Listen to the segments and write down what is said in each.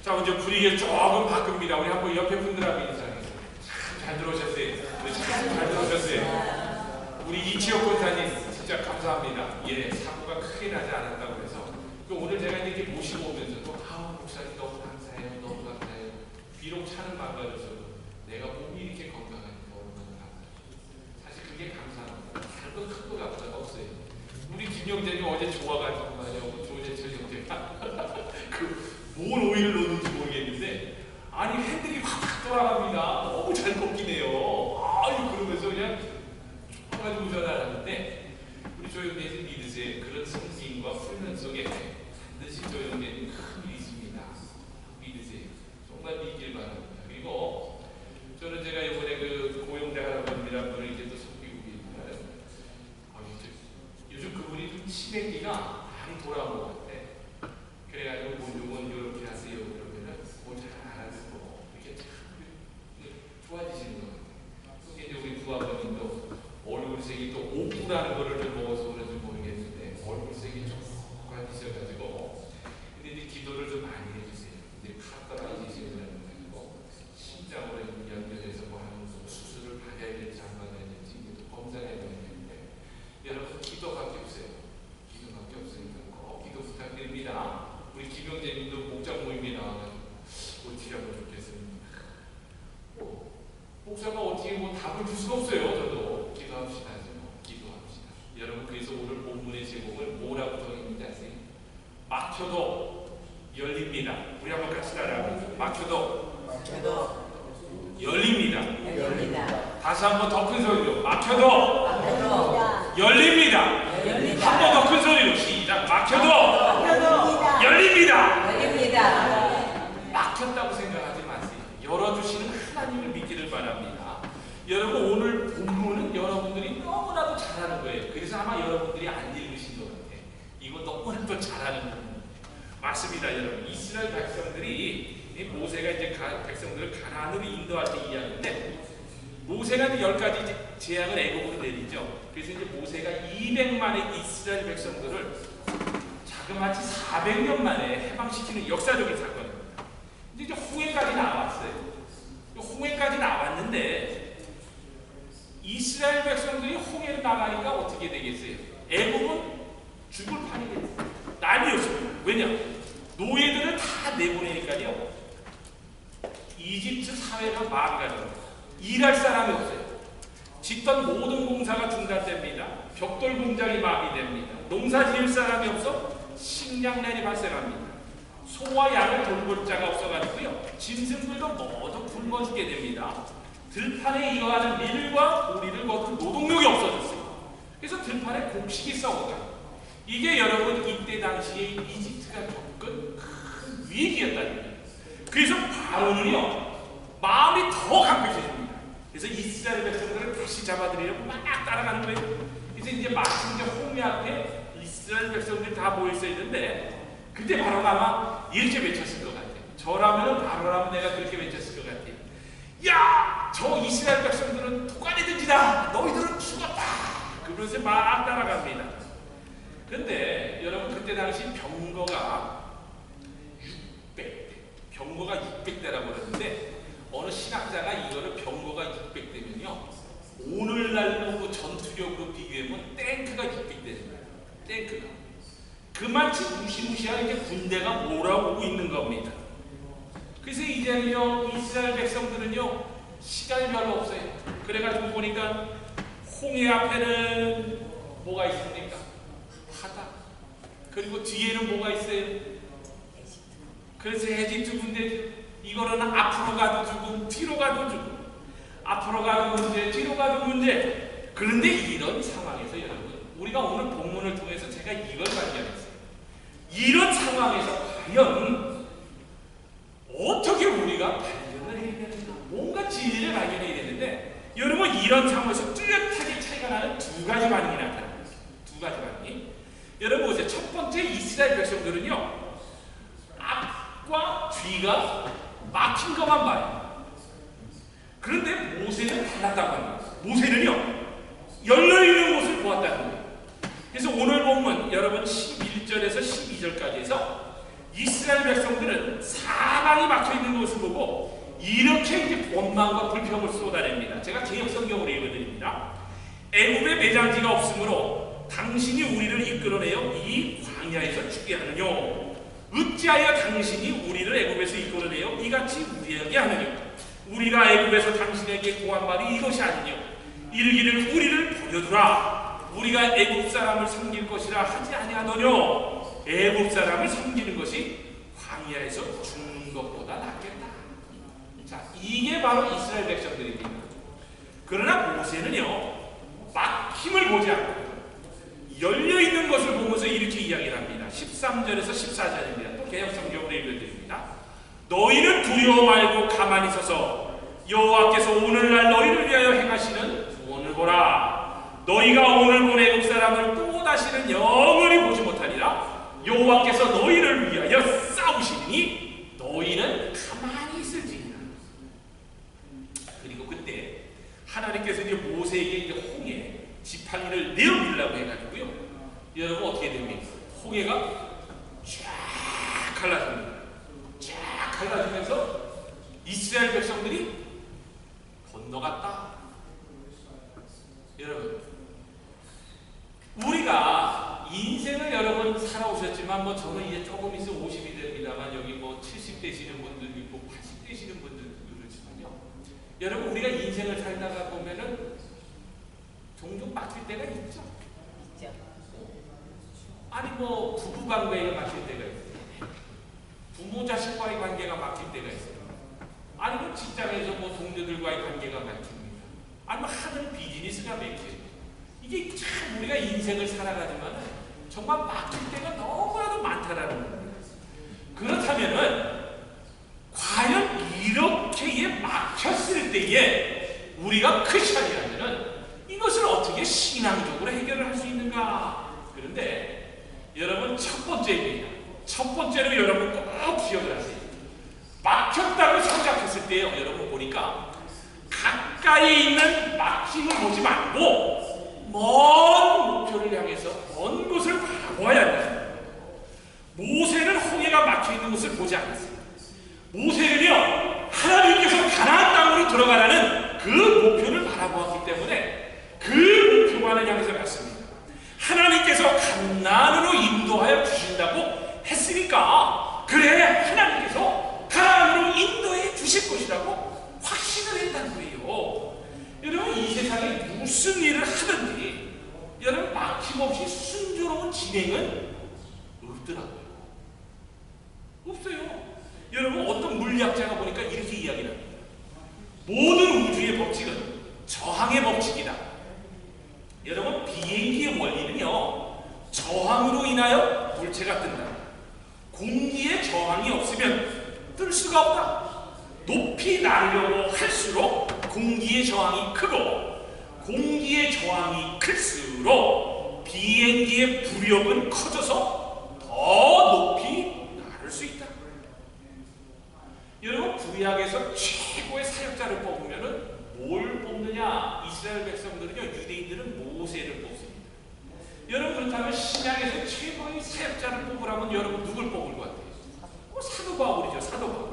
자, 먼저 분위기를 조금 바꿉니다. 우리 한번 옆에 분들하고 인사해요. 잘 들어오셨어요. 잘 들어오셨어요. 우리 이치혁 권사님 진짜 감사합니다. 예, 사고가 크게 나지 않았다고 해서 오늘 제가 이렇게 모시고 오면서도 목사님 너무 감사해요. 너무 감사해요. 비록 차는 망가져서도 내가 몸이 이렇게 건강하니까 얼마나 감사해요. 사실 그게 감사합니다. 다른 건 큰 거 감사가 없어요. 우리 김영재님 어제 좋아가지고 말이야. 조재철 형제가 뭘 오일을 넣는지 모르겠는데 아니 핸들이 확 돌아갑니다. 너무 잘 꺾이네요. 아유 그러면서 그냥 좋아가지고 운전하는데 우리 조영재님 믿으세요. 그런 성진과 훈련 속에 반드시 조영재님 큰 일이 있습니다. 믿으세요. 정말 믿길 바랍니다. 그리고 저는 제가 이번에 그 고용대 할아버님이란 분을 이제 또 섬기고 계신데 요즘 그분이 좀 치매기가 많이 돌아온 것 같아. 그래가지고 요즘은 이렇게 하세요. 그러면은 잘 알아듣고 이렇게 참 좋아지시는 것 같아요. 또 이제 우리 부아버님도 얼굴색이 또 옥구라는 거를 좀 먹어서 그런지 모르겠는데 얼굴색이 좀 관지셔가지고 근데 이제 기도를 좀 많이 해주세요. 이제 카타라이지션이라는 거고 심장으로 연결해서 뭐 하는 수술을 받아야 될지 안 받아야 될지 이것도 검사해야 되는데 여러분 기도밖에 없어요. 기도밖에 없으니까 꼭 기도 부탁드립니다. 우리 김영재님도 목장 모임이 나와가지고 어떻게 하면 좋겠습니다. 목사가 어떻게 뭐 답을 줄 수가 없어요. 저도 기도합시다. 기도합시다. 여러분 그래서 오늘 본문의 제목을 뭐라고 정했는지 아세요? 막혀도 열립니다. 우리 한번 같이 따라합니다. 막혀도 열립니다. 다시 한번 더 큰 소리로 막혀도 열립니다. 한 번 더 큰 소리로 시작. 막혀도 열립니다. 막혔다고 생각하지 마세요. 열어주시는 하나님을 믿기를 바랍니다. 여러분 오늘 본문은 여러분들이 너무나도 잘하는 거예요. 그래서 아마 여러분들이 안 읽으신 것 같아요. 이거 너무나도 잘하는 부분 맞습니다. 여러분 이스라엘 백성들이 모세가 이제 백성들을 가나안으로 인도할 때 이야기인데 모세가 이제 10가지 재앙을 애굽으로 내리죠. 그래서 이제 모세가 200만의 이스라엘 백성들을 자그마치 400년 만에 해방시키는 역사적인 사건입니다. 이제 홍해까지 나왔어요. 홍해까지 나왔는데 이스라엘 백성들이 홍해를 나가니까 어떻게 되겠어요? 애굽은 죽을 판이 됐어요. 난리였어요. 왜냐? 노예들을 다 내보내니까요. 이집트 사회가 마비가 됩니다. 일할 사람이 없어요. 짓던 모든 공사가 중단됩니다. 벽돌 공장이 마비됩니다. 농사 지을 사람이 없어 식량난이 발생합니다. 소와 양을 돌볼 자가 없어가지고요. 짐승들도 모두 굶어 죽게 됩니다. 들판에 이어하는 밀과 보리를 거둔 노동력이 없어졌어요. 그래서 들판에 곡식이 썩어가요. 이게 여러분 이때 당시에 이집트가 겪은 큰 위기였다는 거예요. 그래서 바로는요 마음이 더 강력해집니다. 그래서 이스라엘 백성들을 다시 잡아들이려고 막 따라가는 거예요. 그래서 이제 마침 이제 홍해 앞에 이스라엘 백성들이 다 모여 있어야 되는데 그때 바로가 아마 이렇게 외쳤을 것 같아요. 저라면 바로라면 내가 그렇게 외쳤을 것 같아요. 야! 저 이스라엘 백성들은 도가니들이다! 너희들은 죽었다! 그러면서 막 따라갑니다. 근데 여러분 그때 당시 병거가 600대 병거가 600대라고 그러는데 어느 신학자가 이거를 병거가 600대면요 오늘날로 그 전투력으로 비교하면 탱크가 600대입니다. 탱크가 그만치 무시무시한 이제 군대가 몰아오고 있는 겁니다. 그래서 이제는요 이스라엘 백성들은요 시간이 별로 없어요. 그래가지고 보니까 홍해 앞에는 뭐가 있습니까? 바다. 그리고 뒤에는 뭐가 있어요? 그래서 에집트 군대 이거는 앞으로 가도 죽음 뒤로 가도 죽음 앞으로 가도 문제 뒤로 가도 문제. 그런데 이런 상황에서 여러분 우리가 오늘 본문을 통해서 제가 이걸 발견했어요. 이런 상황에서 과연 어떻게 우리가 발견을 해야 되는가? 뭔가 진리를 발견해야 되는데 여러분 이런 상황에서 뚜렷하게 차이가 나는 두 가지 반응이 나타납니다. 두 가지 반응이. 여러분 보세요. 첫 번째 이스라엘 백성들은요 앞과 뒤가 막힌 것만 봐요. 그런데 모세는 달랐다고 합니다. 모세는요 열려있는 곳을 보았다는 거예요. 그래서 오늘 본문 여러분 11절에서 12절까지 해서 이스라엘 백성들은 사막 사방이 막혀 있는 것을 보고 이렇게 이제 원망과 불평을 쏟아냅니다. 제가 개역 성경으로 읽어드립니다. 애굽에 매장지가 없으므로 당신이 우리를 이끌어내어 이 광야에서 죽게 하느뇨. 어찌하여 당신이 우리를 애굽에서 이끌어내어 이같이 우리에게 하느뇨. 우리가 애굽에서 당신에게 구한 말이 이것이 아니뇨. 이르기를 우리를 버려두라. 우리가 애굽 사람을 섬길 것이라 하지 아니하노뇨. 애굽 사람을 섬기는 것이 광야에서 죽는 것보다 낫겠다. 자, 이게 바로 이스라엘 백성들입니다. 그러나 모세는요, 막힘을 보지 않고 열려있는 것을 보면서 이렇게 이야기를 합니다. 13절에서 14절입니다. 또 개역성경으로 읽어드립니다. 너희는 두려워 말고 가만히 서서 여호와께서 오늘날 너희를 위하여 행하시는 구원을 보라. 너희가 오늘 본 애굽 사람을 또 다시는 영원히 보지 못하리라. 여호와께서 너희를 위하여 싸우시니 너희는 가만히 있을지니라. 그리고 그때 하나님께서 이제 모세에게 이제 홍해 지팡이를 내어밀라고 해가지고요. 여러분 어떻게 됩니까? 홍해가 쫙 갈라집니다. 쫙 갈라지면서 이스라엘 백성들이 건너갔다. 여러분, 우리가 인생을 여러 번 살아오셨지만 뭐 저는 이제 조금 있으면 50이 됩니다만 여기 뭐 70 되시는 분들도 있고 80 되시는 분들도 그렇지만요. 여러분, 우리가 인생을 살다가 보면은 종종 막힐 때가 있죠. 아니 뭐 부부 관계가 막힐 때가 있어요. 부모 자식과의 관계가 막힐 때가 있어요. 아니면 직장에서 뭐 동료들과의 관계가 막힙니다. 아니면 하는 비즈니스가 막혀요. 이게 참 우리가 인생을 살아가지만 정말 막힐 때가 너무나도 많다라는 겁니다. 그렇다면은 과연 이렇게 막혔을 때에 우리가 크리스천이라면은 이것을 어떻게 신앙적으로 해결을 할 수 있는가? 그런데 여러분, 첫 번째입니다. 첫 번째로 여러분 꼭 기억을 하세요. 막혔다고 생각했을 때요, 여러분 보니까 가까이 있는 막힘을 보지 말고 먼 목표를 향해서 먼 곳을 바라보아야 합니다. 모세는 홍해가 막혀있는 곳을 보지 않았습니다. 모세는요, 하나님께서 가나안 땅으로 들어가라는 그 목표를 바라보았기 때문에 그 목표만을 향해서 갔습니다. 하나님께서 가나안으로 인도하여 주신다고 했으니까 그래, 하나님께서 가나안으로 인도해 주실 것이라고 확신을 했다는 거예요. 여러분, 이 세상에 무슨 일을 하든지 여러분 막힘없이 순조로운 진행은 없더라고요. 없어요. 여러분, 어떤 물리학자가 보니까 이렇게 이야기를 합니다. 모든 우주의 법칙은 저항의 법칙이다. 여러분, 비행기의 원리는요, 저항으로 인하여 물체가 뜬다. 공기의 저항이 없으면 뜰 수가 없다. 높이 날려고 할수록 공기의 저항이 크고 공기의 저항이 클수록 비행기의 부력은 커져서 더 높이 날을 수 있다. 여러분, 구약에서 최고의 사역자를 뽑으면은 뭘 뽑느냐? 이스라엘 백성들은요, 유대인들은 모세를 뽑습니다. 여러분, 그렇다면 신약에서 최고의 사역자를 뽑으라면 여러분 누굴 뽑을 것 같아요? 사도 바울이죠, 사도 바울.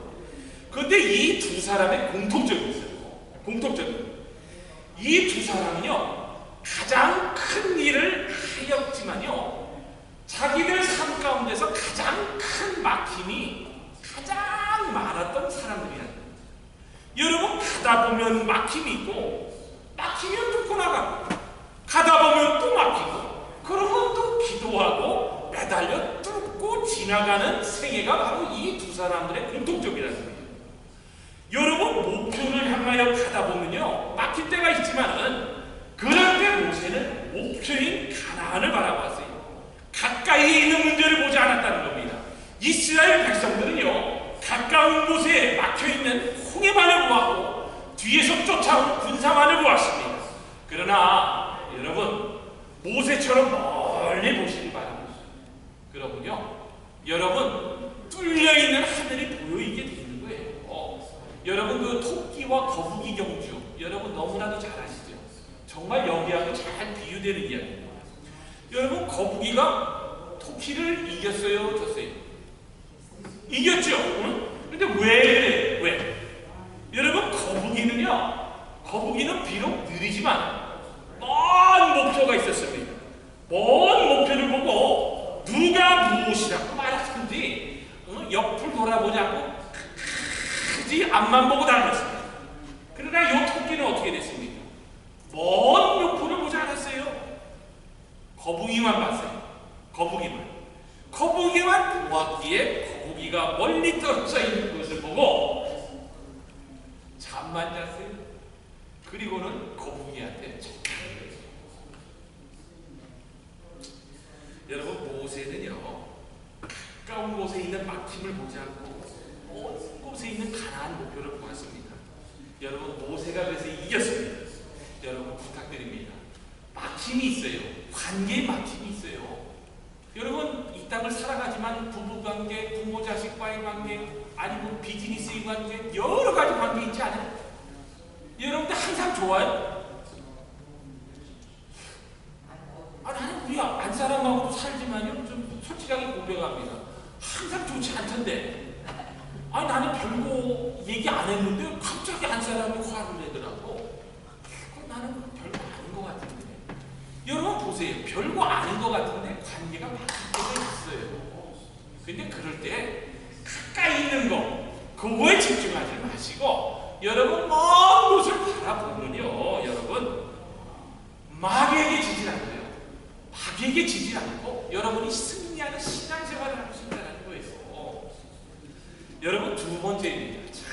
그런데 이 두 사람의 공통점이 있어요. 공통점. 이 두 사람은요, 가장 큰 일을 하였지만요, 자기들 삶 가운데서 가장 큰 막힘이 가장 많았던 사람들이야. 여러분, 가다 보면 막힘이 있고 막히면 뚫고 나가고 가다 보면 또 막히고 그러면 또 기도하고 매달려 뚫고 지나가는 생애가 바로 이 두 사람들의 공통점이라는 거예요. 여러분, 목표를 향하여 가다 보면요, 막힐 때가 있지만은 그럴 때 모세는 목표인 가나안을 바라봤어요. 가까이에 있는 문제를 보지 않았다는 겁니다. 이스라엘 백성들은요, 가까운 곳에 막혀있는 홍해만을 보았고 뒤에서 쫓아온 군사만을 보았습니다. 그러나 여러분, 모세처럼 멀리 보시기 바랍니다. 그러군요, 여러분, 뚫려있는 하늘이 보여있게 되는 거예요. 여러분, 그 토끼와 거북이 경주 여러분 너무나도 잘 아시죠? 정말 여기하고 잘 비유되는 이야기입니다. 여러분, 거북이가 토끼를 이겼어요, 졌어요? 이겼죠. 응? 근데 왜 그래? 왜? 여러분, 거북이는 비록 느리지만 먼 목표가 있었습니다. 먼 목표를 보고 누가 무엇이라고 말하든지 옆을 돌아보지 않고 굳이 앞만 보고 다녔습니다. 그러나 이 토끼는 어떻게 됐습니까? 먼 목표를 보지 않았어요. 거북이만 봤어요. 거북이만 보았기에 거북이가 멀리 떨어져 있는 것을 보고 잠만 잤어요. 그리고는 거북이한테 쳤어요. 여러분, 모세는요, 가까운 곳에 있는 막힘을 보지 않고 먼 곳에 있는 가나안 목표를 보았습니다. 여러분, 모세가 그래서 이겼습니다. 여러분, 부탁드립니다. 막힘이 있어요. 관계에 막힘이 있어요. 여러분, 이 땅을 살아가지만 부부관계, 부모 자식과의 관계, 아니면 비즈니스의 관계, 여러 가지 관계 있지 않아요? 여러분들 항상 좋아요? 나는 우리 안사람하고도 살지만요, 좀 솔직하게 고백합니다. 항상 좋지 않던데. 나는 별거 얘기 안 했는데 갑자기 안사람이 화를 내더라고. 나는 별거 아닌 것 같은데. 여러분 보세요. 별거 아닌 것 같은데 관계가 바뀔 때가 있어요. 근데 그럴 때 가까이 있는 거, 그거에 집중하지 마시고 여러분 먼 곳을 바라보면요, 여러분 마귀에게 지지 않고요. 마귀에게 지지 않고 여러분이 승리하는 신앙생활을 할 수 있다는 거예요. 여러분, 두 번째입니다. 참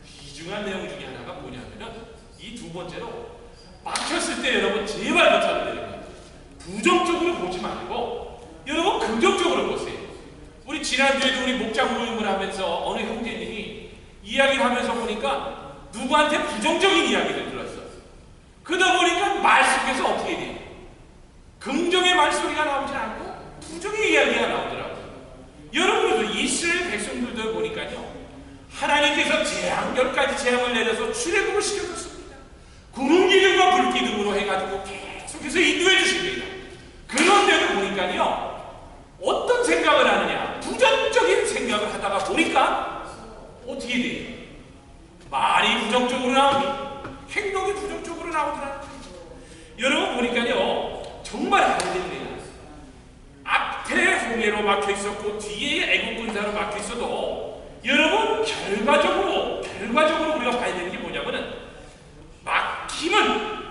귀중한 내용 중에 하나가 뭐냐면은 이 두 번째로 막혔을 때 여러분 제발 부탁드립니다. 부정적으로 보지 말고 여러분 긍정적으로 보세요. 우리 지난주에도 우리 목장 모임을 하면서 어느 형제님이 이야기를 하면서 보니까 누구한테 부정적인 이야기를 들었어. 그러다 보니까 말 속에서 어떻게 돼요? 긍정의 말소리가 나오지 않고 부정의 이야기가 나오더라고요. 여러분들도 이스라엘 백성들도 보니까요, 하나님께서 재앙결까지 재앙을 내려서 출애굽을 시켜줬습니다. 구름 기둥과 불 기둥으로 해가지고 계속해서 인도해 주십니다. 그런데도 보니까요, 어떤 생각을 하느냐, 부정적인 생각을 하다가 보니까 어떻게 돼요? 말이 부정적으로 나오니 행동이 부정적으로 나오더라고요. 여러분 보니까요, 정말 안됩니다. 앞에 홍해로 막혀있었고 뒤에 애국 군사로 막혀있어도 여러분 결과적으로 우리가 봐야 되는 게 뭐냐면은 막힘은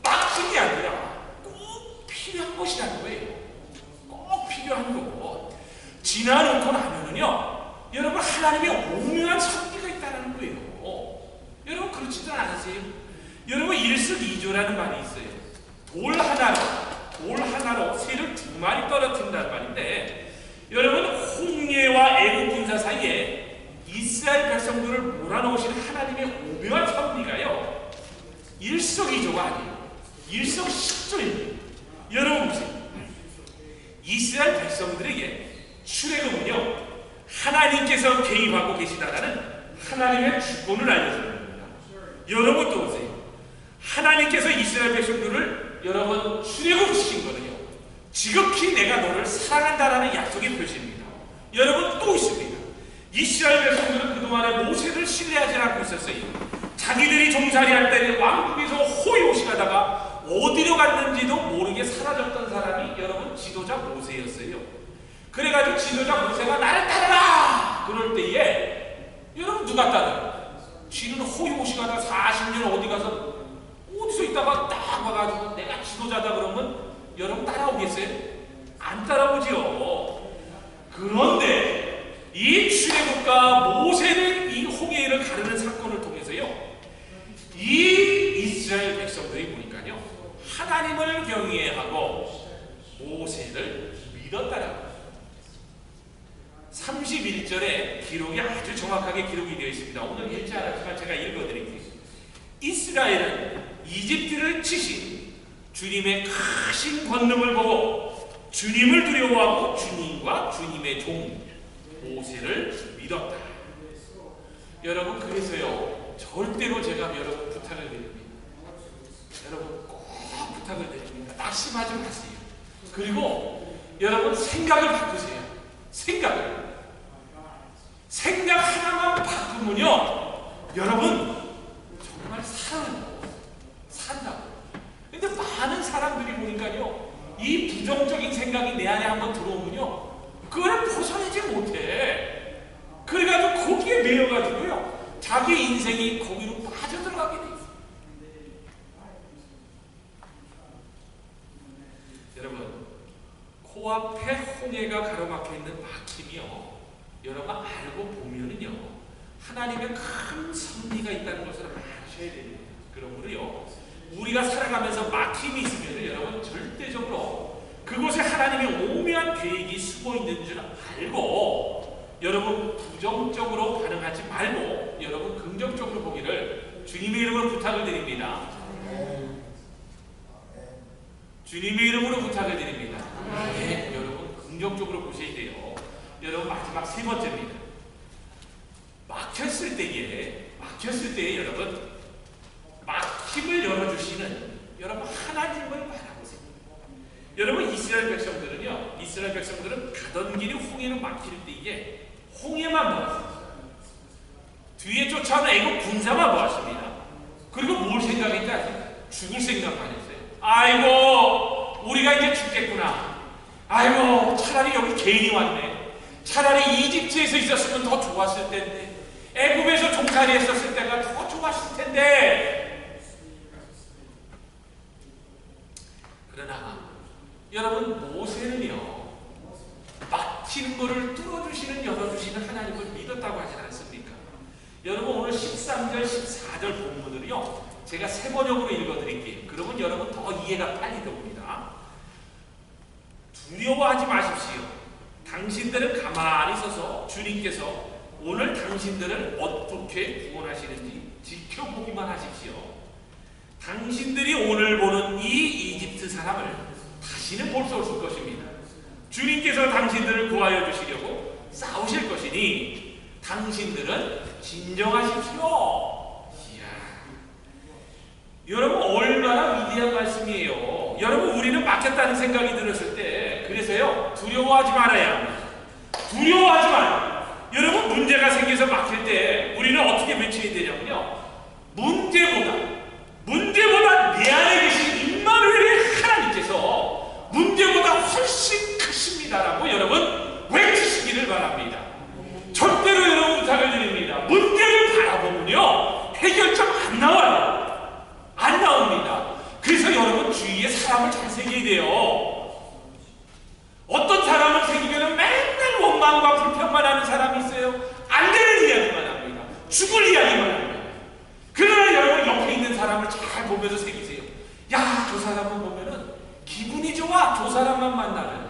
막힘이 아니라 꼭 필요한 것이라는 거예요. 꼭 필요한 거고 지나놓고 나면은요, 여러분 하나님의 오묘한 섭리가 있다는 거예요. 여러분 그렇지도 않으세요? 여러분 일석이조라는 말이 있어요. 돌 하나로 새를 두 마리 떨어뜨린다는 말인데, 여러분 홍해와 애국 군사 사이에 이스라엘 백성들을 몰아넣으신 하나님의 오묘한 섭리가요, 일석이조가 아니에요. 일석십조입니다. 여러분 보세요. 이스라엘 백성들에게 출애굽은요, 하나님께서 개입하고 계시다라는 하나님의 주권을 알려주는 겁니다. 여러분 또 보세요. 하나님께서 이스라엘 백성들을 여러분 출애굽시킨 거는요, 지극히 내가 너를 사랑한다라는 약속의 표시입니다. 여러분 또 있습니다. 이스라엘 백성들은 그동안에 모세를 신뢰하지 않고 있었어요. 자기들이 종살이할 때는 왕궁에서 호요시가다가 어디로 갔는지도 모르게 사라졌던 사람이 여러분 지도자 모세였어요. 그래가지고 지도자 모세가 나를 따르라! 그럴 때에 여러분 누가 따라요? 지는 호요시가다 40년 어디 가서 어디서 있다가 딱 와가지고 내가 지도자다 그러면 여러분 따라오겠어요? 안 따라오지요. 그런데 이 출애굽과 모세는 이 홍해를 가르는 사건을 통해서요, 이 이스라엘 백성들이 보니까요, 하나님을 경외하고 모세를 믿었다라고 31절에 기록이 아주 정확하게 기록이 되어 있습니다. 오늘 읽지 않았지만 제가 읽어드릴게요. 이스라엘은 이집트를 치신 주님의 크신 권능을 보고 주님을 두려워하고 주님과 주님의 종 모세를 믿었다. 여러분 그래서요, 절대로 제가 여러분 부탁을 드립니다. 여러분 꼭 부탁을 드립니다. 낙심하지 마세요. 그리고 여러분 생각을 바꾸세요. 생각 하나만 바꾸면요, 여러분 정말 산다고. 근데 많은 사람들이 보니까요, 이 부정적인 생각이 내 안에 한번 들어오면요, 그거를 벗어내지 못해. 그래가지고 거기에 매여가지고요, 자기 인생이 거기로 빠져들어가게 돼 있어요. 여러분, 코앞에 홍해가 가로막혀 있는 막힘이요, 여러분 알고 보면은요, 하나님의 큰 섭리가 있다는 것을 아셔야 됩니다. 그러므로요, 우리가 살아가면서 막힘이 있으면 여러분 절대적으로 그곳에 하나님의 오묘한 계획이 숨어 있는 줄 알고, 여러분 부정적으로 반응하지 말고 여러분 긍정적으로 보기를 주님의 이름으로 부탁을 드립니다. 주님의 이름으로 부탁을 드립니다. 네, 여러분 긍정적으로 보셔야 돼요. 여러분 마지막 세 번째입니다. 막혔을 때에 여러분 막힘을 열어주시는 여러분 하나님을 바라보세요. 여러분 이스라엘 백성들은 가던 길이 홍해로 막힐 때에 홍해만 보았어요. 뒤에 쫓아오는 애국 군사만 보았습니다. 그리고 뭘 생각했는지 아세요? 죽을 생각만 했어요. 아이고 우리가 이제 죽겠구나. 아이고 차라리 여기 괜히 왔네. 차라리 이집트에서 있었으면 더 좋았을 텐데, 애굽에서 종살이 했었을 때가 더 좋았을 텐데. 그러나 여러분 모세는요, 막히는 거를 뚫어주시는 열어주시는 하나님을 믿었다고 하지 않습니까? 여러분 오늘 13절 14절 본문을요 제가 세 번역으로 읽어드릴게요. 그러면 여러분 더 이해가 빨리 됩니다. 두려워하지 마십시오. 당신들은 가만히 서서 주님께서 오늘 당신들을 어떻게 구원하시는지 지켜보기만 하십시오. 당신들이 오늘 보는 이 이집트 사람을 다시는 볼 수 없을 것입니다. 주님께서 당신들을 구하여 주시려고 싸우실 것이니 당신들은 진정하십시오. 이야, 여러분 얼마나 위대한 말씀이에요. 여러분 우리는 막혔다는 생각이 들었을 때, 그래서요 두려워하지 말아야 합니다. 두려워하지 말아요. 여러분 문제가 생겨서 막힐 때 우리는 어떻게 외쳐야 되냐면요, 문제보다 내 안에 계신 임마누엘의 하나님께서 문제보다 훨씬 크십니다라고 여러분 외치시기를 바랍니다. 절대로 여러분 부탁을 드립니다. 문제를 바라보면요 해결점 안 나와요. 안 나옵니다. 그래서 여러분 주위에 사람을 잘 새겨야 돼요. 어떤 사람을 새기면 맨날 원망과 불평만 하는 사람이 있어요. 안 되는 이야기만 합니다. 죽을 이야기만 합니다. 그러나 여러분 옆에 있는 사람을 잘 보면서 새기세요. 야, 저 사람을 보면은 기분이 좋아. 저 사람만 만나면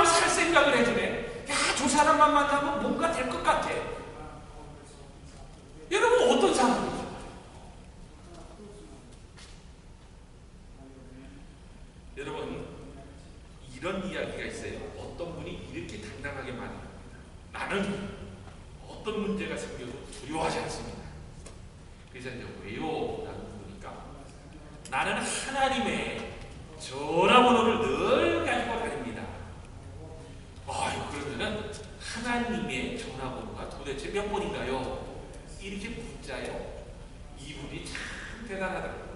살 생각을 해주네. 야, 저 사람만 만나면 뭔가 될 것 같아. 여러분 어떤 사람이죠? 여러분 이런 이야기가 있어요. 어떤 분이 이렇게 당당하게 말합니다. 나는 어떤 문제가 생겨도 두려워하지 않습니다. 그래서 이제 왜요? 라고 보니까 나는 하나님의 전화번호를 늘 가지고 다닙니다. 아유, 그러면은 하나님의 전화번호가 도대체 몇 번인가요? 이렇게 묻자요. 이분이 참 대단하더라고요.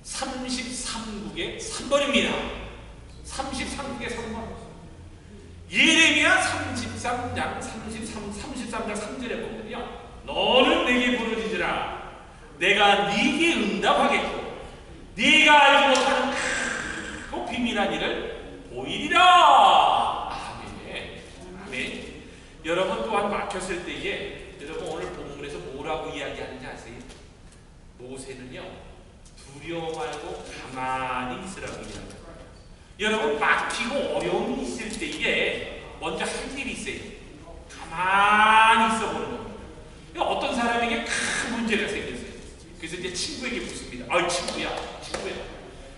33국의 3번입니다. 33국의 3번. 예레미야 33장 3절에 보면요, 너는 내게 부르짖으라. 내가 네게 응답하겠고 네가 알지 못하는 크고 비밀한 일을 보이리라. 아멘. 아멘. 여러분 또한 막혔을 때에 여러분 오늘 본문에서 뭐라고 이야기하는지 아세요? 모세는요 두려워 말고 가만히 있으라고 이야기합니다. 여러분 막히고 어려움이 있을 때에 먼저 할 일이 있어요. 가만히 있어 보는 겁니다. 어떤 사람에게 큰 문제가 생겼어요. 그래서 이제 친구에게 묻습니다. 아이 친구야,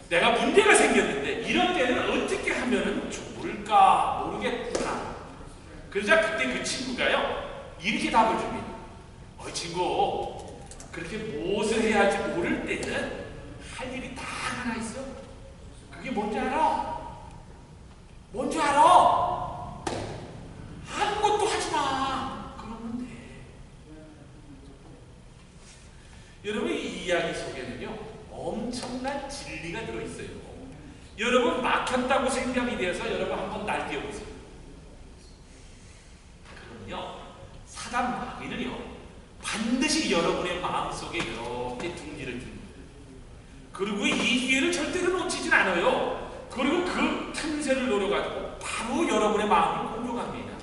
내가 문제가 생겼는데 이런 때는 어떻게 하면 좋을까 모르겠구나. 그러자 그때 그 친구가요 이렇게 답을 줍니다. 어이 친구, 그렇게 무엇을 해야 할지 모를 때는 할 일이 딱 하나 있어. 그게 뭔지 알아? 뭔지 알아? 아무것도 하지 마. 이야기 속에는요 엄청난 진리가 들어있어요. 여러분 막혔다고 생각이 되어서 여러분 한번 날뛰어보세요. 그럼요 사단 마귀는요 반드시 여러분의 마음속에 이렇게 둥지를 줍니다. 그리고 이 기회를 절대로 놓치진 않아요. 그리고 그 틈새를 노려가지고 바로 여러분의 마음을 공격합니다.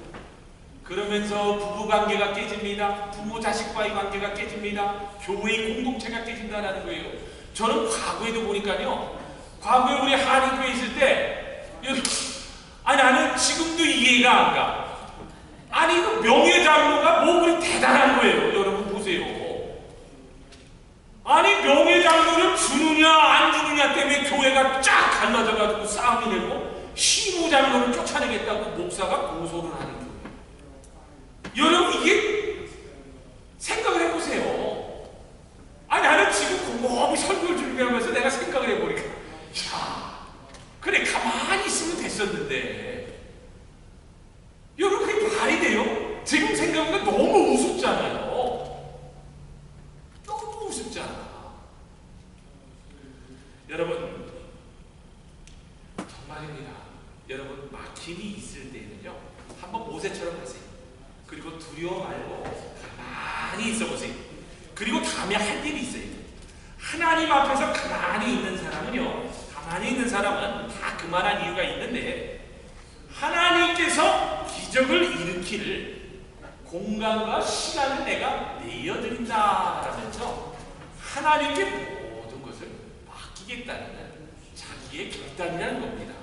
그러면서 부부관계가 깨집니다. 부모-자식과의 관계가 깨집니다. 교회의 공동체가 깨진다는 거예요. 저는 과거에도 보니까요. 과거에 우리 한인교회 있을 때 아니 나는 지금도 이해가 안 가. 아니 그 명예장로가 뭐 그리 대단한 거예요. 여러분 보세요. 아니 명예장로를 주느냐 안 주느냐 때문에 교회가 쫙 갈라져가지고 싸움이 되고 시무장로를 쫓아내겠다고 목사가 고소를 하는 거예요. 여러분 이게 생각을 해보세요. 아니 나는 지금 곰곰이 설교를 준비하면서 내가 생각을 해보니까 야 그래 가만히 있으면 됐었는데 여러분 그게 말이 돼요? 지금 생각하니까 너무 우습잖아요. 너무 우습잖아. 여러분 정말입니다. 여러분 막힘이 있을 때는요 한번 모세처럼 하세요. 그리고 두려워 말고 가만히 있어 보세요. 그리고 다음에 할 일이 있어요. 하나님 앞에서 가만히 있는 사람은요 가만히 있는 사람은 다 그만한 이유가 있는데 하나님께서 기적을 일으킬 공간과 시간을 내가 내어드린다 라면서 하나님께 모든 것을 맡기겠다는 자기의 결단이라는 겁니다.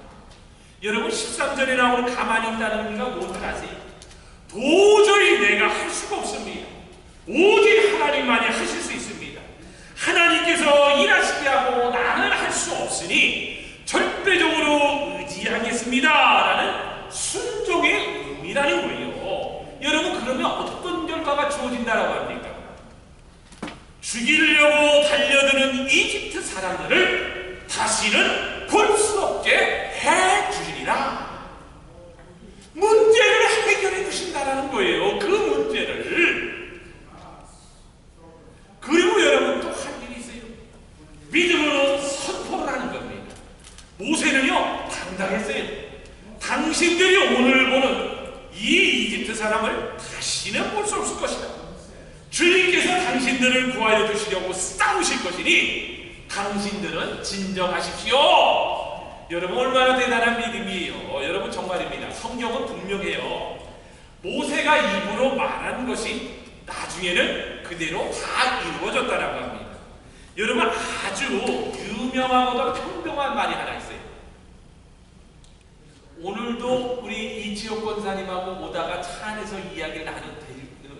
여러분 13절에 나오는 가만히 있다는 의미가 뭔지 아세요? 도저히 내가 할 수가 없습니다. 오직 하나님만이 하실 수 있습니다. 하나님께서 일하시게 하고 나는 할 수 없으니 절대적으로 의지하겠습니다 라는 순종의 의미라는 거예요. 여러분 그러면 어떤 결과가 주어진다라고 합니까? 죽이려고 달려드는 이집트 사람들을 다시는 볼 수 없게 해주리라. 문제를 해결해 주신다라는 거예요. 그 문제를. 그리고 여러분 또 할 일이 있어요. 믿음으로 선포를 하는 겁니다. 모세는요 당당했어요. 당신들이 오늘 보는 이 이집트 사람을 다시는 볼 수 없을 것이다. 주님께서 당신들을 구하여 주시려고 싸우실 것이니 당신들은 진정하십시오. 여러분 얼마나 대단한 믿음이에요. 여러분 정말입니다. 성경은 분명해요. 모세가 입으로 말한 것이 나중에는 그대로 다 이루어졌다라고 합니다. 여러분 아주 유명하고도 평범한 말이 하나 있어요. 오늘도 우리 이지옥 권사님하고 오다가 차 안에서 이야기를 나눈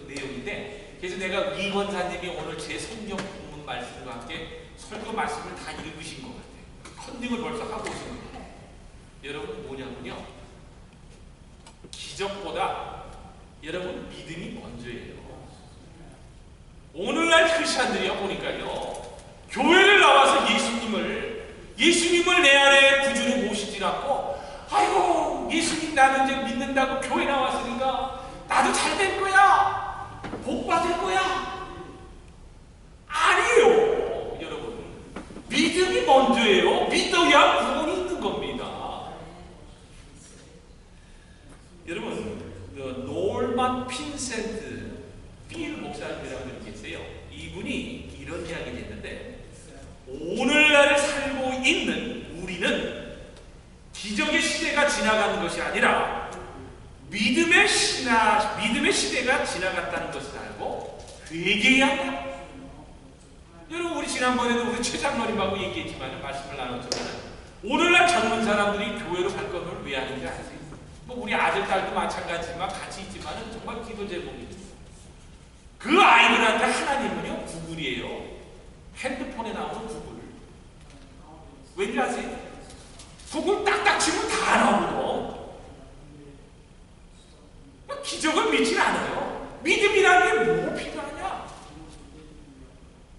내용인데 그래서 내가 이 권사님이 오늘 제 성경 본문 말씀과 함께 설교 말씀을 다 읽으신 것 같아요. 컨닝을 벌써 하고 오신 거예요. 여러분 뭐냐면요 기적보다 여러분 믿음이 먼저예요. 오늘날 크리스찬들이요 보니까요 교회를 나와서 예수님을 내 안에 구주로 모시지 않고 아이고 예수님 나는 이제 믿는다고 교회 나왔으니까 나도 잘 될 거야 복 받을 거야. 아니에요. 여러분 믿음이 먼저예요. 믿어야 구원이 있는 겁니다. 여러분 노르만 핀센트 필 목사님이라고 분이 계세요. 이분이 이런 이야기를 했는데 오늘날 살고 있는 우리는 기적의 시대가 지나가는 것이 아니라 믿음의 시대가 지나갔다는 것을 알고 회개해야 한다. 여러분 우리 지난번에도 우리 최 장로님하고 얘기했지만 말씀을 나눴지만 오늘날 젊은 사람들이 교회로 갈 것을 왜 하는지 아세요? 뭐 우리 아들 딸도 마찬가지지만 같이 있지만 정말 기도 제목입니다. 그 아이들한테 하나님은요 구글이에요. 핸드폰에 나오는 구글. 왠지 아세요? 구글 딱딱 치면 다 나오거든. 기적을 믿지 않아요. 믿음이라는 게 뭐 필요하냐?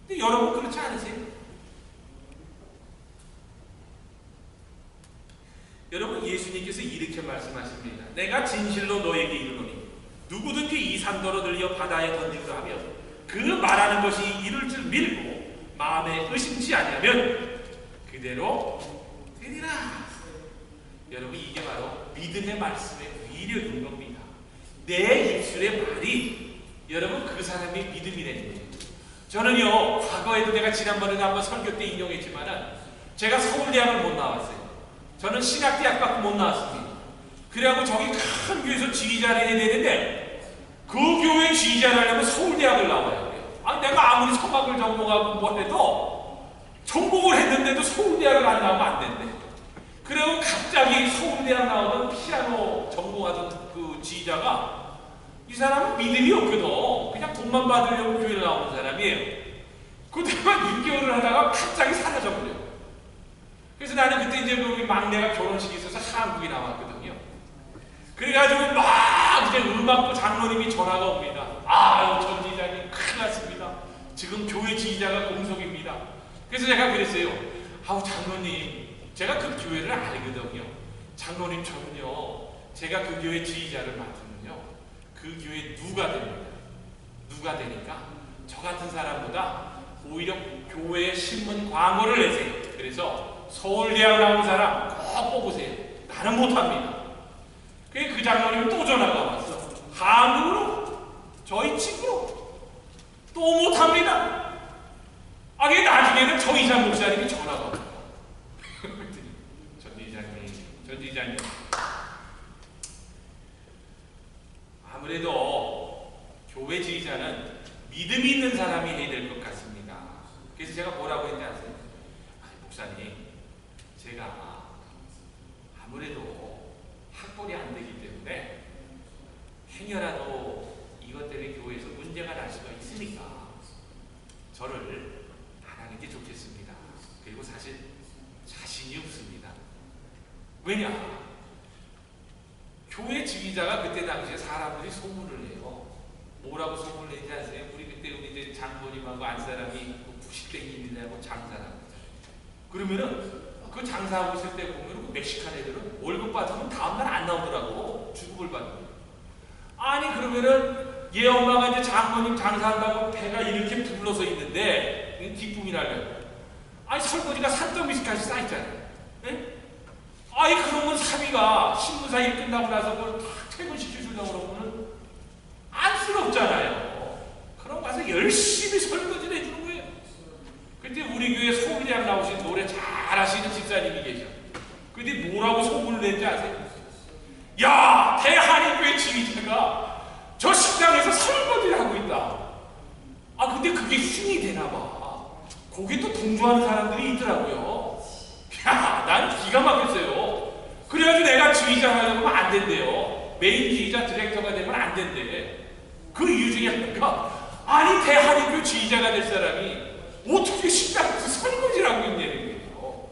근데 여러분 그렇지 않으세요? 여러분 예수님께서 이렇게 말씀하십니다. 내가 진실로 너에게 이르노니 누구든지 이 산더러 들려 바다에 던지려 하면 그 말하는 것이 이룰 줄 믿고 마음에 의심치 아니하면 그대로 되리라. 여러분, 이게 바로 믿음의 말씀의 위력인 겁니다. 내 입술의 말이 여러분 그 사람의 믿음이 되는 거예요. 저는요, 과거에도 내가 지난번에도 한번 설교 때 인용했지만은 제가 서울대학을 못 나왔어요. 저는 신학대학밖에 못 나왔습니다. 그래갖고 저기 큰 교회에서 지휘자를 해야 되는데 그 교회 지휘자를 하려면 서울대학을 나와야 돼요. 아니, 내가 아무리 성악을 전공하고 뭐 해도 전공을 했는데도 서울대학을 안 나오면 안 된대. 그리고 갑자기 서울대학 나오던 피아노 전공하던 그 지휘자가, 이 사람은 믿음이 없거든. 그냥 돈만 받으려고 교회를 나오는 사람이에요. 그때만 6개월을 하다가 갑자기 사라져버려. 그래서 나는 그때 이제 우리 막내가 결혼식이 있어서 한국에 나왔거든요. 그래가지고 막 이제 음악부 장로님이 전화가 옵니다. 아유, 전 지휘자님 큰일 났습니다. 지금 교회 지휘자가 공석입니다. 그래서 제가 그랬어요. 아우, 장로님, 제가 그 교회를 알거든요. 장로님, 저는요, 제가 그 교회 지휘자를 맡으면요, 그 교회 누가 됩니다. 누가 되니까 저 같은 사람보다 오히려 교회 신문 광고를 내세요. 그래서 서울대학 나온 사람 꼭 뽑으세요. 나는 못합니다. 그 장로님이 또 전화가 왔어. 한국으로, 저희 친구로 또 못합니다. 아, 그게 나중에는 정의장 목사님이 전화가 왔어요. 전 지휘자님, 아무래도 교회 지휘자는 믿음이 있는 사람이 해야 될 것 같습니다. 그래서 제가 뭐라고 했는지 아세요? 목사님, 제가 아무래도 학벌이 안 되기 때문에 행여라도 이것 때문에 교회에서 문제가 날 수가 있으니까 저를 안 하는 게 좋겠습니다. 그리고 사실 자신이 없습니다. 왜냐? 교회 지휘자가 그때 당시에 사람들이 소문을 내요. 뭐라고 소문을 내지 아세요? 우리 그때 이제 장모님하고 안 사람이 90대인이라고 장사라고. 그러면은 그 장사하고 있을 때 보면 그 멕시칸 애들은 월급 받으면 다음날 안 나오더라고. 주급을 받는. 아니, 그러면은 얘 엄마가 이제 장모님 장사한다고 배가 이렇게 불러서 있는데 뒷부분이 날려요. 아니, 설거지가 산더미까지 쌓였잖아요. 네? 아이, 그러면 사위가 신문사 일 끝나고 나서 그걸 다 퇴근시켜주려고 그러면은 안쓰럽잖아요. 그럼 가서 열심히 설거지를 해주는 거예요. 그때 우리 교회 서울대학 나오신 노래 잘하시는 집사님이 계셔. 근데 뭐라고 소문을 낸지 아세요? 야, 대한인교회 지휘자가 저 식당에서 설거지를 하고 있다. 아, 근데 그게 흉이 되나 봐. 거기 또 동조하는 사람들이 있더라고요. 야, 나는 기가 막혔어요. 그래가지고 내가 지휘자 하려면 안 된대요. 메인 지휘자 디렉터가 되면 안 된대. 그 이유 중에 하나가, 아니, 대한민국 지휘자가 될 사람이 어떻게 식당에서 설거지를 하고 있냐는 거예요.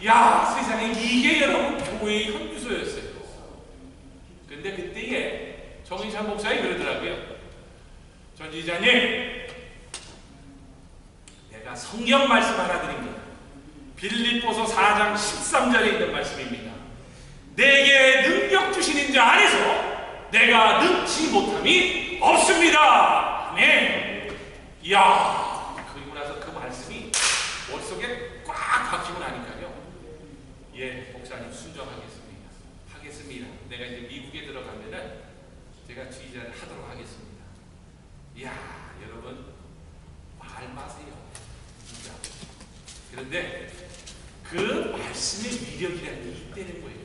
야, 세상에, 이게 여러분 교회의 현주소였어요. 근데 그때에 정인찬 목사님이 그러더라고요. 전 지휘자님, 내가 성경 말씀 하나 드립니다. 빌립보서 4장 13절에 있는 말씀입니다. 내게 능력 주시는 자 안에서 내가 능치 못함이 없습니다. 아멘. 이야, 그리고 나서 그 말씀이 머릿속에 꽉 박히고 나니까요. 예, 목사님 순종하겠습니다. 하겠습니다. 내가 이제 미국에 들어가면은 제가 지휘자를 하도록 하겠습니다. 이야, 여러분, 말 마세요. 진짜. 그런데 그 말씀의 위력이라는 게 있다는 거예요.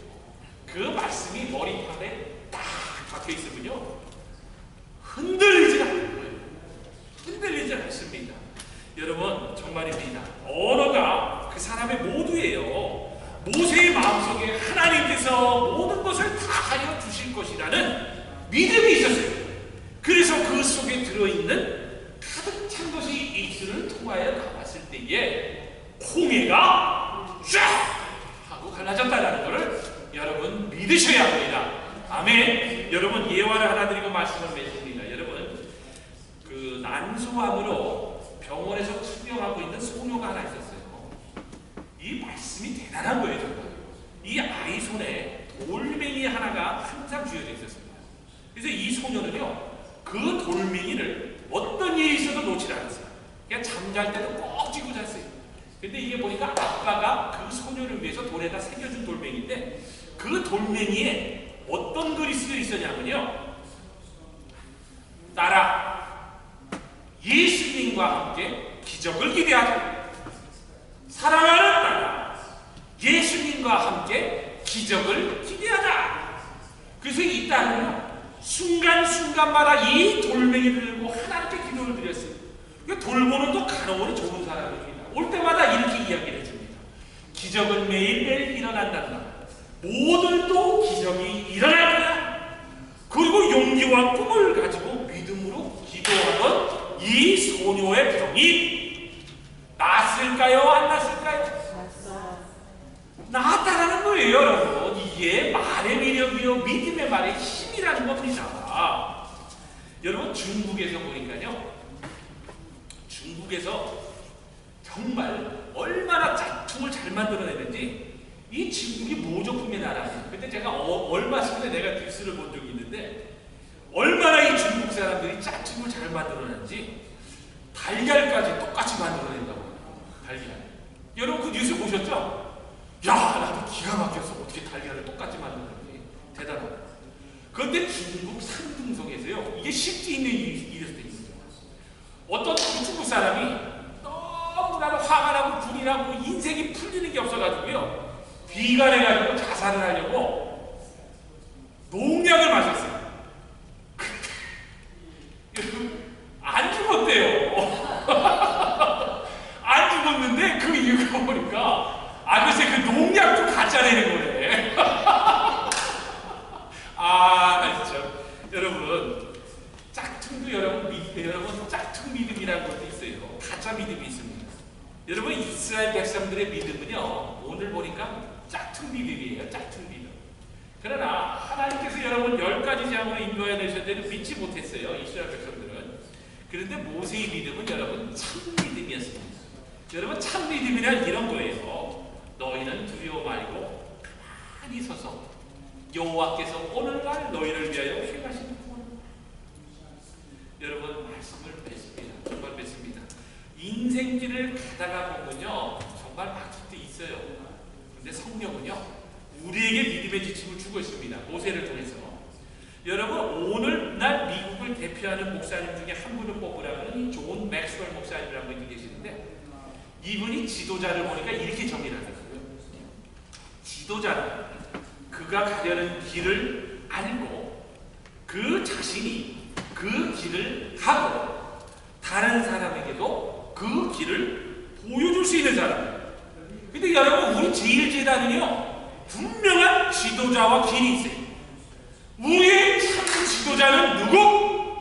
그 말씀이 머리판에 딱 박혀 있으면요, 흔들리지 않는 거예요. 흔들리지 않습니다. 여러분, 정말입니다. 언어가 그 사람의 모두예요. 모세의 마음속에 하나님께서 모든 것을 다 하여 주실 것이라는 믿음이 있었어요. 그래서 그 속에 들어있는 가득 찬 것이 입술을 통하여 나왔을 때에 홍해가 쫙 하고 갈라졌다는 것을 여러분 믿으셔야 합니다. 아멘. 여러분, 예화를 하나 드리고 말씀을 맺습니다. 여러분, 그 난소암으로 병원에서 투병하고 있는 소녀가 하나 있었어요. 이 말씀이 대단한 거예요, 정말. 이 아이 손에 돌멩이 하나가 항상 쥐어져 있었습니다. 그래서 이 소녀는요, 그 돌멩이를 어떤 일이 있어도 놓지 않았어요. 그냥 잠잘 때도 꼭 쥐고 잤어요. 근데 이게 보니까 아빠가 그 소녀를 위해서 돌에다 새겨준 돌멩이인데 그 돌멩이에 어떤 글이 쓰여 있었냐면요. 따라 예수님과 함께 기적을 기대하자. 사랑하는 딸아, 예수님과 함께 기적을 기대하자. 그래서 이 딸은요, 순간순간마다 이 돌멩이를 들고 하나님께 기도를 드렸어요. 돌보는 또 간호는 좋은 사람입니다. 올 때마다 이렇게 이야기를 해줍니다. 기적은 매일매일 일어난단다. 모두도 기적이 일어날 거야. 그리고 용기와 꿈을 가지고 믿음으로 기도하던 이 소녀의 병이 낫을까요? 안 낫을까요? 나았다라는 거예요, 여러분. 이게 말의 위력이요, 믿음의 말의 힘이라는 겁니다. 여러분, 중국에서 보니까요, 중국에서 정말 얼마나 짝퉁을 잘 만들어내는지, 이 중국이 모조품의 나라예요. 근데 제가 얼마 전에 내가 뉴스를 본 적이 있는데, 얼마나 이 중국 사람들이 짝퉁을 잘 만들어내는지 달걀까지 똑같이 만들어낸다고 해요. 달걀. 여러분 그 뉴스 보셨죠? 야, 나도 기가 막혀서 어떻게 달걀을 똑같이 만드는지 대단하다. 그런데 중국 산둥성에서요, 이게 쉽지 있는 일일 수도 있어요. 어떤 중국 사람이 너무나도 화가 나고 불이 나고 인생이 풀리는 게 없어가지고요, 비관해가지고 자살을 하려고 농약을 마셨어요. 안 죽었대요. 안 죽었는데 그 이유가 보니까 글쎄 그 농약도 가짜 내는 거네. 진짜 여러분, 짝퉁도 여러분 짝퉁 믿음이라는 것도 있어요. 가짜 믿음이 있습니다. 여러분, 이스라엘 백성들의 믿음은요, 오늘 보니까 짝퉁 믿음이에요. 짝퉁 믿음. 그러나 하나님께서 여러분 10가지 재앙으로 인도해 내셨는데도 믿지 못했어요, 이스라엘 백성들은. 그런데 모세의 믿음은 여러분 참 믿음이었습니다. 여러분, 참 믿음이란 이런 거예요. 너희는 두려워 말고 가만히 서서 여호와께서 오늘날 너희를 위하여 행하신 구원. 여러분, 말씀을 뵙습니다. 정말 뵙습니다. 인생길을 가다가 보면요, 정말 막힐 때 있어요. 그런데 성령은요, 우리에게 믿음의 지침을 주고 있습니다. 모세를 통해서. 여러분, 오늘날 미국을 대표하는 목사님 중에 한 분을 뽑으라면 존 맥스웰 목사님이라는 분이 계시는데, 이분이 지도자를 보니까 이렇게 정의를 하더라고요. 지도자는 그가 가려는 길을 알고 그 자신이 그 길을 가고 다른 사람에게도 그 길을 보여줄 수 있는 사람이에요. 근데 여러분, 우리 제일제단은요, 분명한 지도자와 길이 있어요. 우리의 참 지도자는 누구?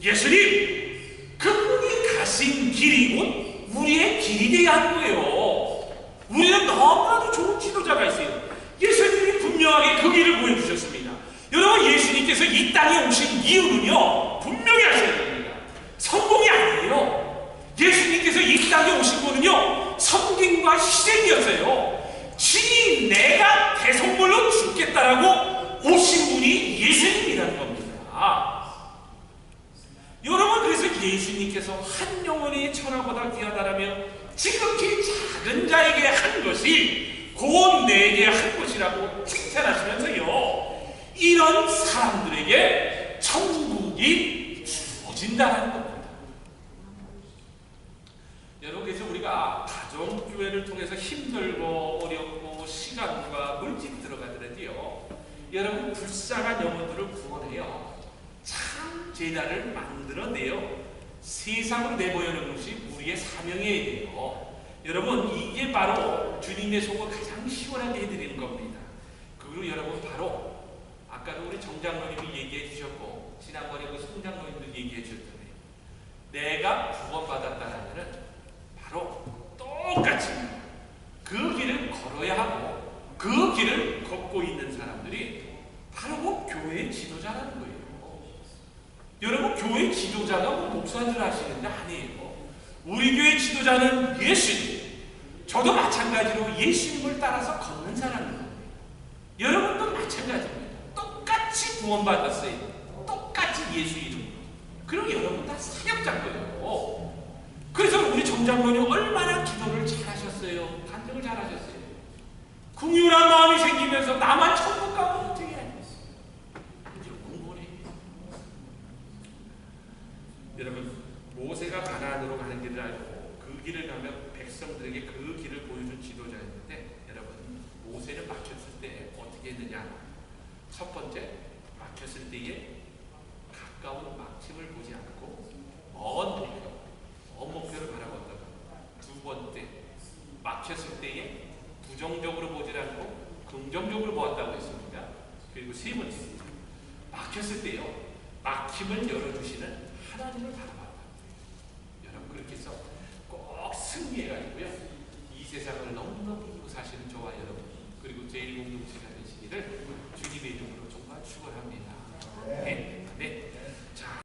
예수님. 그분이 가신 길이 곧 우리의 길이 되어야 하는 거예요. 우리는 너무나도 좋은 지도자가 있어요. 예수님이 분명하게 그 길을 보여주셨습니다. 여러분, 예수님께서 이 땅에 오신 이유는요, 분명히 아셔야 됩니다. 성공이 아니에요. 예수님께서 이 땅에 오신 거는요, 섬김과 희생이었어요. 진이 내가 대속물로 죽겠다라고 오신 분이 예수님이라는 겁니다. 여러분, 그래서 예수님께서 한 영혼이 천하보다 귀하다라며 지극히 작은 자에게 한 것이 곧 내게 한 것이라고 칭찬하시면서요, 이런 사람들에게 천국이 주어진다는 겁니다. 여러분, 그래서 우리가 가정교회를 통해서 힘들고 어렵고 시간과 물질이 들어가더라도요, 여러분, 불쌍한 영혼들을 구원해요, 참 제자를 만들어내요, 세상으로 내보내는 것이 우리의 사명이어야 돼요. 여러분, 이게 바로 주님의 속을 가장 시원하게 해드리는 겁니다. 그리고 여러분, 바로 아까도 우리 정장로님이 얘기해 주셨고 지난번에 그 송장로님도 얘기해 주셨잖아요. 내가 구원받았다는 바로 똑같이 그 길을 걸어야 하고 그 길을 걷고 있는 사람들이 바로 그 교회의 지도자라는 거예요. 여러분, 교회 지도자가 목사들 하시는 게 아니에요. 우리 교회 지도자는 예수님. 저도 마찬가지로 예수님을 따라서 걷는 사람입니다. 여러분도 마찬가지입니다. 똑같이 구원받았어요. 똑같이 예수 이름으로. 그럼 여러분 다 사역자인 거예요. 그래서 우리 정장로님 얼마나 기도를 잘하셨어요. 간증을 잘하셨어요. 긍휼한 마음이 생기면서 나만 천국 가면 어떻게 하겠어요. 이제 공부를 해요. 여러분, 모세가 가나안으로 가는 길을 알고 그 길을 가며 백성들에게 그 길을 보여준 지도자였는데, 여러분, 모세는 막혔을 때 어떻게 했느냐? 첫 번째, 막혔을 때에 가까운 막힘을 보지 않고 먼 목표를 바라봤다. 두 번째, 막혔을 때에 부정적으로 보지 않고 긍정적으로 보았다고 했습니다. 그리고 세 번째, 막혔을 때요, 막힘을 열어주시는 하나님을 바라봤다. 여러분, 그렇게 해서 꼭 승리해가지고요, 이 세상을 너무너무 사시는 저와 여러분, 그리고 제1공동체가 되시기를 주님의 이름으로 정말 축원합니다. 네. 네.